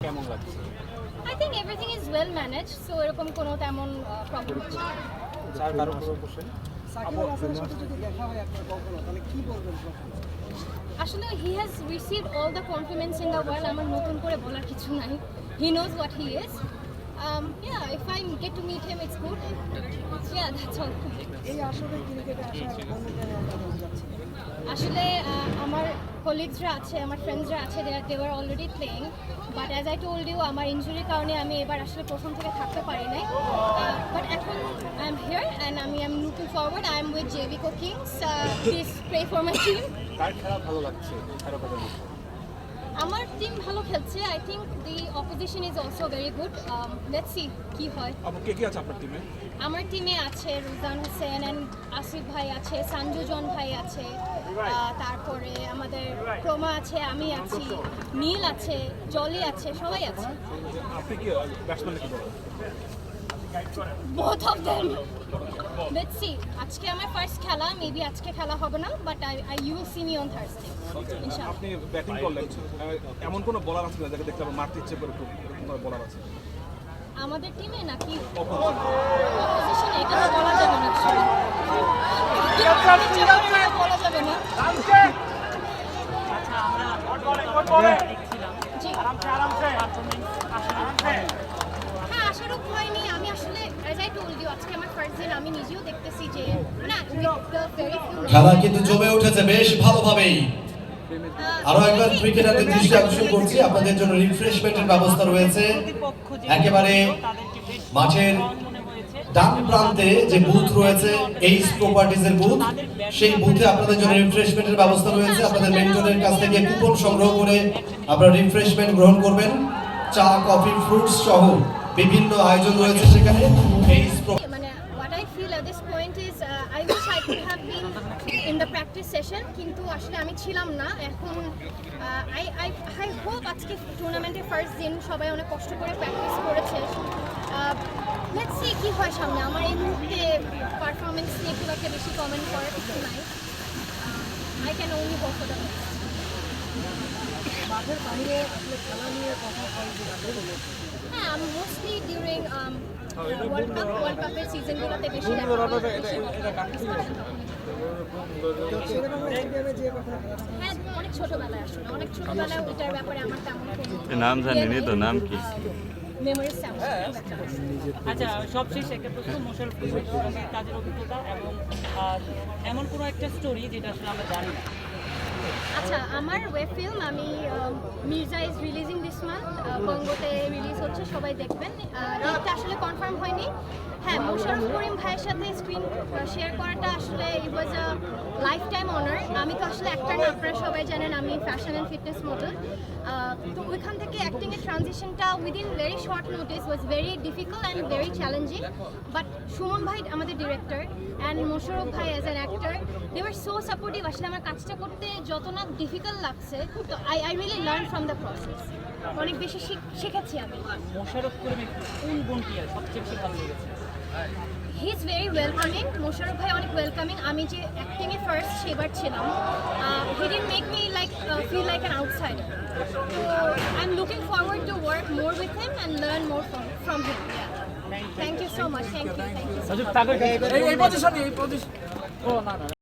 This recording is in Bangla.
কেমন লাগছে? I think everything is well managed, so এরকম কোনো তেমন প্রবলেম হচ্ছে না। স্যার কারো কোশ্চেন? সাকিব আল হাসানের সাথে যদি দেখা হয় আপনার কখনো তাহলে কি বলবেন তখন? আসলে he has received all the compliments in the world. আমার নতুন করে বলার কিছু নাই. He knows what he is. Yeah, if I get to meet him, it's good. Yeah, that's all. এই আসরে ক্রিকেটে আসার অনুপ্রেরণা আপনার কাছে যাচ্ছে। আসলে আমার কলিগসরা আছে, আমার ফ্রেন্ডসরা আছে, they were already playing, but as I told you, আমার ইনজুরির কারণে আমি এবার আসলে প্রথম থেকে থাকতে পারি নাই, but এখন I am here and আমি am looking forward. I am with JVCO Kings. Please pray for my team. কার খেলা ভালো লাগছে খেলাটার মধ্যে? আমার টিম ভালো খেলছে. I think the opposition is also very good. Let's see কি হয়. আপু কে কে আছে আপনার টিমে? আমার টিমে আছে রুজান হোসেন এন্ড আসিফ ভাই আছে, সঞ্জুজন ভাই আছে, তারপরে আমাদের ক্রোমা আছে, আমি আছি, নীল আছে, জলি আছে, সবাই আছে। আপনি কি ব্যাটসম্যান কি বলেন? both of them. Let's see. আজকে আমার ফার্স্ট খেলা, মেবি আজকে খেলা হবে না, but you will see me on Thursday. ইনশাআল্লাহ। আপনি ব্যাটিং করলেন, এমন কোন বোলার আছে যাকে দেখলে আপনার মারতে ইচ্ছে করে খুব এরকম বোলার আছে? আমাদের টিমে নাকি Opposition. অপোজিশন, এটা তো বলা যাবে না আসলে। বলা যাবে না। জি। হ্যাঁ, আশারও হয়নি। আমি আসলে as I told you, আজকে আমার ফার্স্ট দিন, আমি নিজেও দেখতেছি যে না, with the very few খেলা কিন্তু জমে উঠেছে বেশ ভালোভাবেই। আরো একবার ক্রিকেটারদের দৃষ্টি আকর্ষণ করছি, আপনাদের জন্য রিফ্রেশমেন্টের ব্যবস্থা রয়েছে একেবারে মাঠের ডান প্রান্তে যে বুথ রয়েছে এইচ প্রপার্টিজের বুথ, সেই বুথে আপনাদের জন্য রিফ্রেশমেন্টের ব্যবস্থা রয়েছে। আপনাদের মেন্টরের কাছ থেকে কুপন সংগ্রহ করে আপনারা রিফ্রেশমেন্ট গ্রহণ করবেন। চা, কফি, ফ্রুটস সহ বিভিন্ন আয়োজন রয়েছে সেখানে। এইচ মানে what I feel at this point is I wish I could have been in the practice session, কিন্তু আসলে আমি ছিলাম না। এখন I hope আজকে টুর্নামেন্টের ফার্স্ট দিন সবাই অনেক কষ্ট করে প্র্যাকটিস করেছে। Let's see কি হয় সামনে। আমার এই মুহূর্তে পারফরমেন্স নিয়ে খুব একটা বেশি কমেন্ট করার কিছু নাই। I can only hope for the best. মাঠের বাইরে আসলে খেলা নিয়ে কথা হয় যে হ্যাঁ, আমি মোস্টলি ডিউরিং ওয়ার্ল্ড কাপের সিজনগুলোতে বেশি দেখা হ্যাঁ, অনেক ছোটবেলায় আসলে, অনেক ছোটবেলায় ওইটার ব্যাপারে আমার তেমন নাম জানিনি তো, নাম কি? মেমোরিজ তেমন। আচ্ছা, সবশেষ একটা প্রশ্ন, মোশাররফ করিমের সঙ্গে কাজের অভিজ্ঞতা এবং এমন কোনো একটা স্টোরি যেটা আসলে আমরা জানি না। আচ্ছা, আমার ওয়েব ফিল্ম আমি Mirza is releasing this month, বঙ্গতে রিলিজ হচ্ছে, সবাই দেখবেন। ডেটটা আসলে কনফার্ম হয়নি। হ্যাঁ, মোশাররফ করিম ভাইয়ের সাথে স্ক্রিন শেয়ার করাটা আসলে ইট ওয়াজ আ লাইফ টাইম অনার। আমি তো আসলে অ্যাক্টর না, আপনারা সবাই জানেন আমি ফ্যাশন অ্যান্ড ফিটনেস মডেল। তো ওইখান থেকে অ্যাক্টিংয়ের ট্রানজিশনটা within very short notice was very difficult and very challenging, but Suman ভাই আমাদের ডিরেক্টর অ্যান্ড মোশাররফ ভাই as an actor, they were so supportive. আসলে আমার কাজটা করতে যত না ডিফিকাল্ট লাগছে, তো I really learn from the process. অনেক বেশি শিখেছি আমি। মোশাররফ করিমের কোন গুণটি সবচেয়ে বেশি ভালো লেগেছে? He is very welcoming. Mosharraf ভাই অনেক ওয়েলকামিং। আমি যে অ্যাক্টিংয়ে ফার্স্ট সেবার ছিলাম, he didn't make me like feel like an outsider. তো I am looking forward to work more with him and learn more from him. Thank you so much. Thank you.